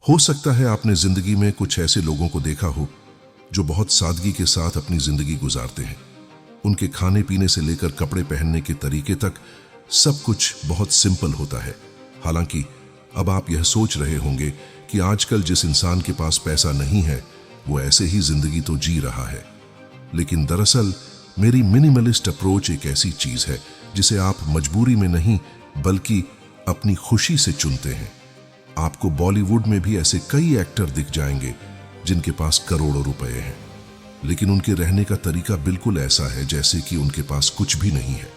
हो सकता है आपने जिंदगी में कुछ ऐसे लोगों को देखा हो जो बहुत सादगी के साथ अपनी जिंदगी गुजारते हैं। उनके खाने पीने से लेकर कपड़े पहनने के तरीके तक सब कुछ बहुत सिंपल होता है। हालांकि अब आप यह सोच रहे होंगे कि आजकल जिस इंसान के पास पैसा नहीं है वो ऐसे ही जिंदगी तो जी रहा है। लेकिन दरअसल मेरी मिनिमलिस्ट अप्रोच एक ऐसी चीज है जिसे आप मजबूरी में नहीं बल्कि अपनी खुशी से चुनते हैं। आपको बॉलीवुड में भी ऐसे कई एक्टर दिख जाएंगे जिनके पास करोड़ों रुपए हैं, लेकिन उनके रहने का तरीका बिल्कुल ऐसा है जैसे कि उनके पास कुछ भी नहीं है।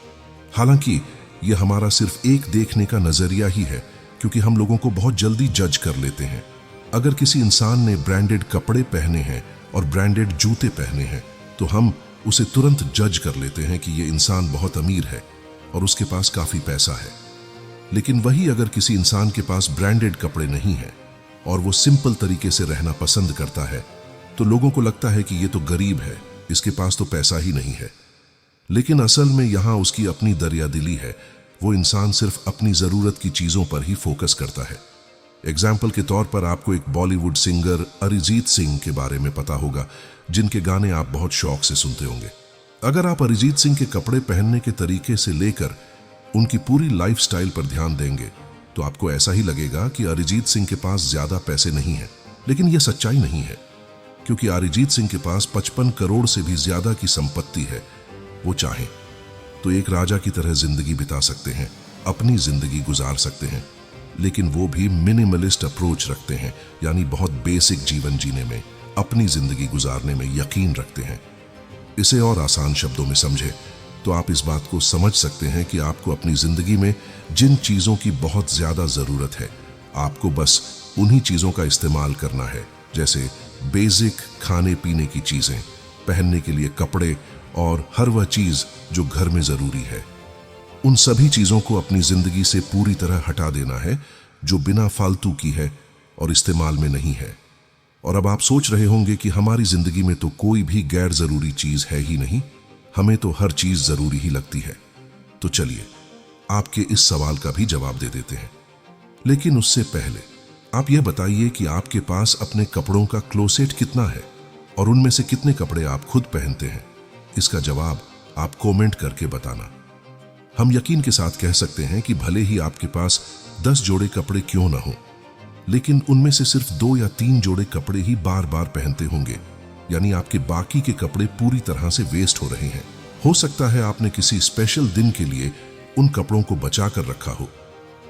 हालांकि यह हमारा सिर्फ एक देखने का नजरिया ही है, क्योंकि हम लोगों को बहुत जल्दी जज कर लेते हैं। अगर किसी इंसान ने ब्रांडेड कपड़े पहने हैं और ब्रांडेड जूते पहने हैं तो हम उसे तुरंत जज कर लेते हैं कि यह इंसान बहुत अमीर है और उसके पास काफी पैसा है। लेकिन वही अगर किसी इंसान के पास ब्रांडेड कपड़े नहीं है और वो सिंपल तरीके से रहना पसंद करता है तो लोगों को लगता है कि ये तो गरीब है, इसके पास तो पैसा ही नहीं है। लेकिन असल में यहाँ उसकी अपनी दरियादिली है। वो इंसान सिर्फ अपनी जरूरत की चीजों पर ही फोकस करता है। एग्जाम्पल के तौर पर आपको एक बॉलीवुड सिंगर अरिजीत सिंह के बारे में पता होगा, जिनके गाने आप बहुत शौक से सुनते होंगे। अगर आप अरिजीत सिंह के कपड़े पहनने के तरीके से लेकर उनकी पूरी लाइफस्टाइल पर ध्यान देंगे तो आपको ऐसा ही लगेगा कि अरिजीत सिंह के पास ज्यादा पैसे नहीं हैं। लेकिन यह सच्चाई नहीं है, क्योंकि अरिजीत सिंह के पास 55 करोड़ से भी ज्यादा की संपत्ति है। वो चाहें तो एक राजा की तरह जिंदगी बिता सकते हैं, अपनी जिंदगी गुजार सकते हैं, लेकिन वो भी मिनिमलिस्ट अप्रोच रखते हैं, यानी बहुत बेसिक जीवन जीने में, अपनी जिंदगी गुजारने में यकीन रखते हैं। इसे और आसान शब्दों में समझे तो आप इस बात को समझ सकते हैं कि आपको अपनी जिंदगी में जिन चीजों की बहुत ज्यादा जरूरत है, आपको बस उन्हीं चीजों का इस्तेमाल करना है, जैसे बेसिक खाने पीने की चीजें, पहनने के लिए कपड़े और हर वह चीज जो घर में जरूरी है। उन सभी चीजों को अपनी जिंदगी से पूरी तरह हटा देना है जो बिना फालतू की है और इस्तेमाल में नहीं है। और अब आप सोच रहे होंगे कि हमारी जिंदगी में तो कोई भी गैर जरूरी चीज है ही नहीं, हमें तो हर चीज जरूरी ही लगती है। तो चलिए आपके इस सवाल का भी जवाब दे देते हैं। लेकिन उससे पहले आप यह बताइए कि आपके पास अपने कपड़ों का क्लोसेट कितना है और उनमें से कितने कपड़े आप खुद पहनते हैं। इसका जवाब आप कमेंट करके बताना। हम यकीन के साथ कह सकते हैं कि भले ही आपके पास 10 जोड़े कपड़े क्यों ना हो, लेकिन उनमें से सिर्फ 2 या 3 जोड़े कपड़े ही बार बार पहनते होंगे, यानी आपके बाकी के कपड़े पूरी तरह से वेस्ट हो रहे हैं। हो सकता है आपने किसी स्पेशल दिन के लिए उन कपड़ों को बचा कर रखा हो,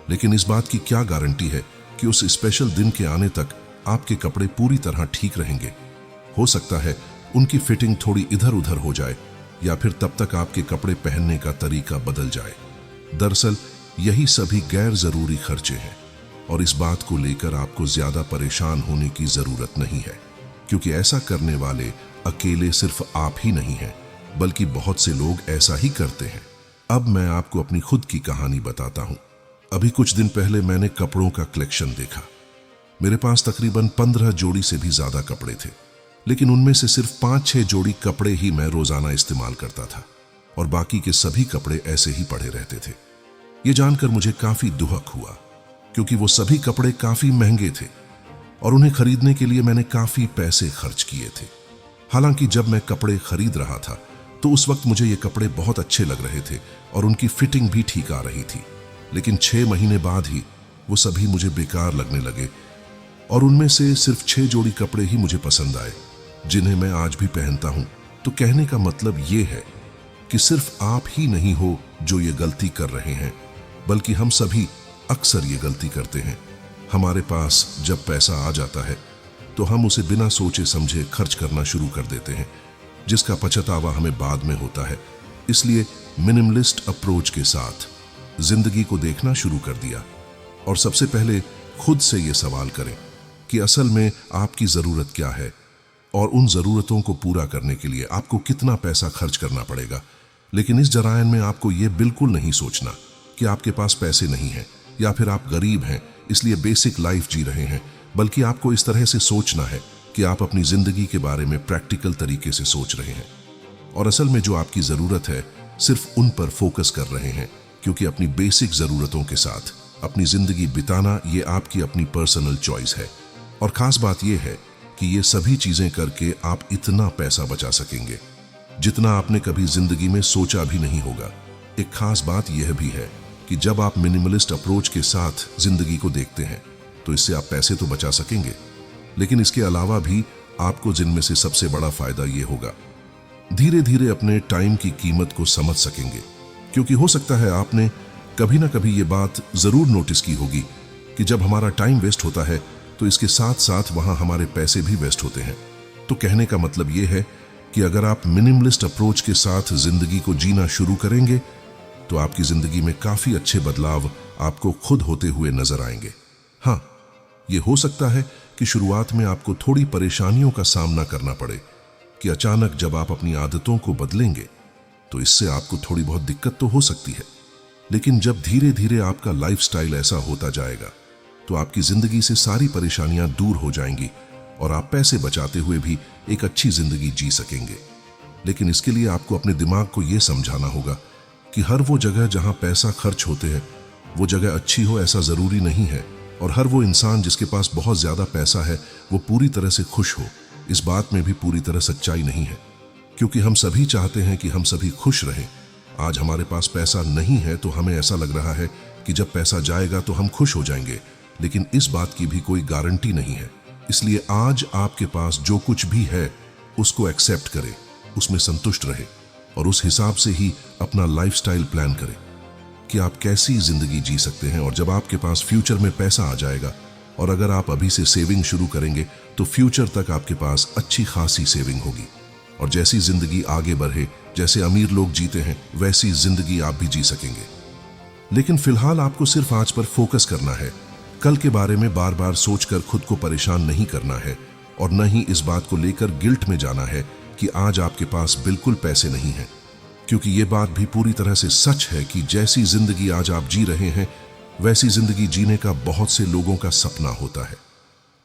लेकिन इस बात की क्या गारंटी है कि उस स्पेशल दिन के आने तक आपके कपड़े पूरी तरह ठीक रहेंगे। हो सकता है उनकी फिटिंग थोड़ी इधर उधर हो जाए, या फिर तब तक आपके कपड़े पहनने का तरीका बदल जाए। दरअसल यही सभी गैर जरूरी खर्चे हैं और इस बात को लेकर आपको ज्यादा परेशान होने की जरूरत नहीं है, क्योंकि ऐसा करने वाले अकेले सिर्फ आप ही नहीं हैं, बल्कि बहुत से लोग ऐसा ही करते हैं। अब मैं आपको अपनी खुद की कहानी बताता हूं। अभी कुछ दिन पहले मैंने कपड़ों का कलेक्शन देखा। मेरे पास तकरीबन 15 जोड़ी से भी ज्यादा कपड़े थे, लेकिन उनमें से सिर्फ 5-6 जोड़ी कपड़े ही मैं रोजाना इस्तेमाल करता था और बाकी के सभी कपड़े ऐसे ही पड़े रहते थे। ये जानकर मुझे काफी दुहक हुआ, क्योंकि वो सभी कपड़े काफी महंगे थे और उन्हें खरीदने के लिए मैंने काफी पैसे खर्च किए थे। हालांकि जब मैं कपड़े खरीद रहा था तो उस वक्त मुझे ये कपड़े बहुत अच्छे लग रहे थे और उनकी फिटिंग भी ठीक आ रही थी, लेकिन 6 महीने बाद ही वो सभी मुझे बेकार लगने लगे और उनमें से सिर्फ 6 जोड़ी कपड़े ही मुझे पसंद आए, जिन्हें मैं आज भी पहनता हूं। तो कहने का मतलब ये है कि सिर्फ आप ही नहीं हो जो ये गलती कर रहे हैं, बल्कि हम सभी अक्सर ये गलती करते हैं। हमारे पास जब पैसा आ जाता है तो हम उसे बिना सोचे समझे खर्च करना शुरू कर देते हैं, जिसका पछतावा हमें बाद में होता है। इसलिए मिनिमलिस्ट अप्रोच के साथ जिंदगी को देखना शुरू कर दिया और सबसे पहले खुद से ये सवाल करें कि असल में आपकी जरूरत क्या है और उन जरूरतों को पूरा करने के लिए आपको कितना पैसा खर्च करना पड़ेगा। लेकिन इस जरायन में आपको ये बिल्कुल नहीं सोचना कि आपके पास पैसे नहीं हैं या फिर आप गरीब हैं इसलिए बेसिक लाइफ जी रहे हैं, बल्कि आपको इस तरह से सोचना है कि आप अपनी जिंदगी के बारे में प्रैक्टिकल तरीके से सोच रहे हैं और असल में जो आपकी जरूरत है सिर्फ उन पर फोकस कर रहे हैं, क्योंकि अपनी बेसिक जरूरतों के साथ अपनी जिंदगी बिताना ये आपकी अपनी पर्सनल चॉइस है। और खास बात यह है कि ये सभी चीजें करके आप इतना पैसा बचा सकेंगे जितना आपने कभी जिंदगी में सोचा भी नहीं होगा। एक खास बात यह भी है कि जब आप मिनिमलिस्ट अप्रोच के साथ जिंदगी को देखते हैं तो इससे आप पैसे तो बचा सकेंगे, लेकिन इसके अलावा भी आपको जिनमें से सबसे बड़ा फायदा ये होगा, धीरे धीरे अपने टाइम की कीमत को समझ सकेंगे। क्योंकि हो सकता है आपने कभी ना कभी ये बात जरूर नोटिस की होगी कि जब हमारा टाइम वेस्ट होता है तो इसके साथ साथ वहां हमारे पैसे भी वेस्ट होते हैं। तो कहने का मतलब ये है कि अगर आप मिनिमलिस्ट अप्रोच के साथ जिंदगी को जीना शुरू करेंगे तो आपकी जिंदगी में काफी अच्छे बदलाव आपको खुद होते हुए नजर आएंगे। हाँ, ये हो सकता है कि शुरुआत में आपको थोड़ी परेशानियों का सामना करना पड़े कि अचानक जब आप अपनी आदतों को बदलेंगे तो इससे आपको थोड़ी बहुत दिक्कत तो हो सकती है, लेकिन जब धीरे धीरे आपका लाइफस्टाइल ऐसा होता जाएगा तो आपकी जिंदगी से सारी परेशानियां दूर हो जाएंगी और आप पैसे बचाते हुए भी एक अच्छी जिंदगी जी सकेंगे। लेकिन इसके लिए आपको अपने दिमाग को यह समझाना होगा कि हर वो जगह जहां पैसा खर्च होते हैं वो जगह अच्छी हो ऐसा जरूरी नहीं है, और हर वो इंसान जिसके पास बहुत ज्यादा पैसा है वो पूरी तरह से खुश हो, इस बात में भी पूरी तरह सच्चाई नहीं है। क्योंकि हम सभी चाहते हैं कि हम सभी खुश रहें। आज हमारे पास पैसा नहीं है तो हमें ऐसा लग रहा है कि जब पैसा जाएगा तो हम खुश हो जाएंगे, लेकिन इस बात की भी कोई गारंटी नहीं है। इसलिए आज आपके पास जो कुछ भी है उसको एक्सेप्ट करें, उसमें संतुष्ट रहे और उस हिसाब से ही अपना लाइफस्टाइल प्लान करें कि आप कैसी जिंदगी जी सकते हैं। और जब आपके पास फ्यूचर में पैसा आ जाएगा और अगर आप अभी से सेविंग शुरू करेंगे तो फ्यूचर तक आपके पास अच्छी खासी सेविंग होगी, और जैसी जिंदगी आगे बढ़े, जैसे अमीर लोग जीते हैं वैसी जिंदगी आप भी जी सकेंगे। लेकिन फिलहाल आपको सिर्फ आज पर फोकस करना है, कल के बारे में बार बार सोचकर खुद को परेशान नहीं करना है, और न ही इस बात को लेकर गिल्ट में जाना है कि आज आपके पास बिल्कुल पैसे नहीं हैं। क्योंकि ये बात भी पूरी तरह से सच है कि जैसी जिंदगी आज आप जी रहे हैं वैसी जिंदगी जीने का बहुत से लोगों का सपना होता है।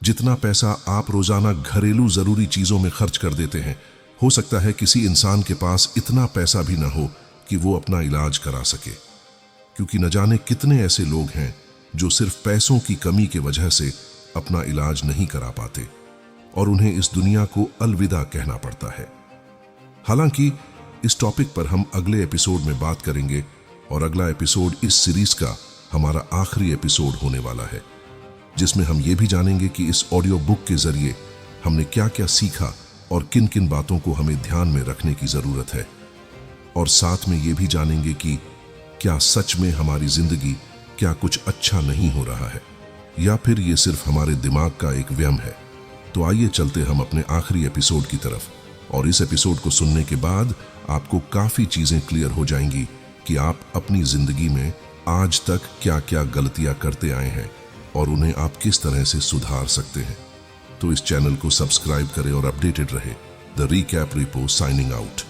जितना पैसा आप रोजाना घरेलू जरूरी चीजों में खर्च कर देते हैं, हो सकता है किसी इंसान के पास इतना पैसा भी ना हो कि वो अपना इलाज करा सके। क्योंकि न जाने कितने ऐसे लोग हैं जो सिर्फ पैसों की कमी की वजह से अपना इलाज नहीं करा पाते और उन्हें इस दुनिया को अलविदा कहना पड़ता है। हालांकि इस टॉपिक पर हम अगले एपिसोड में बात करेंगे, और अगला एपिसोड इस सीरीज का हमारा आखिरी एपिसोड होने वाला है, जिसमें हम ये भी जानेंगे कि इस ऑडियो बुक के जरिए हमने क्या क्या सीखा और किन किन बातों को हमें ध्यान में रखने की जरूरत है। और साथ में ये भी जानेंगे कि क्या सच में हमारी जिंदगी क्या कुछ अच्छा नहीं हो रहा है, या फिर ये सिर्फ हमारे दिमाग का एक व्यम है। तो आइए चलते हम अपने आखिरी एपिसोड की तरफ, और इस एपिसोड को सुनने के बाद आपको काफी चीजें क्लियर हो जाएंगी कि आप अपनी जिंदगी में आज तक क्या क्या गलतियां करते आए हैं और उन्हें आप किस तरह से सुधार सकते हैं। तो इस चैनल को सब्सक्राइब करें और अपडेटेड रहे। The recap repo signing out.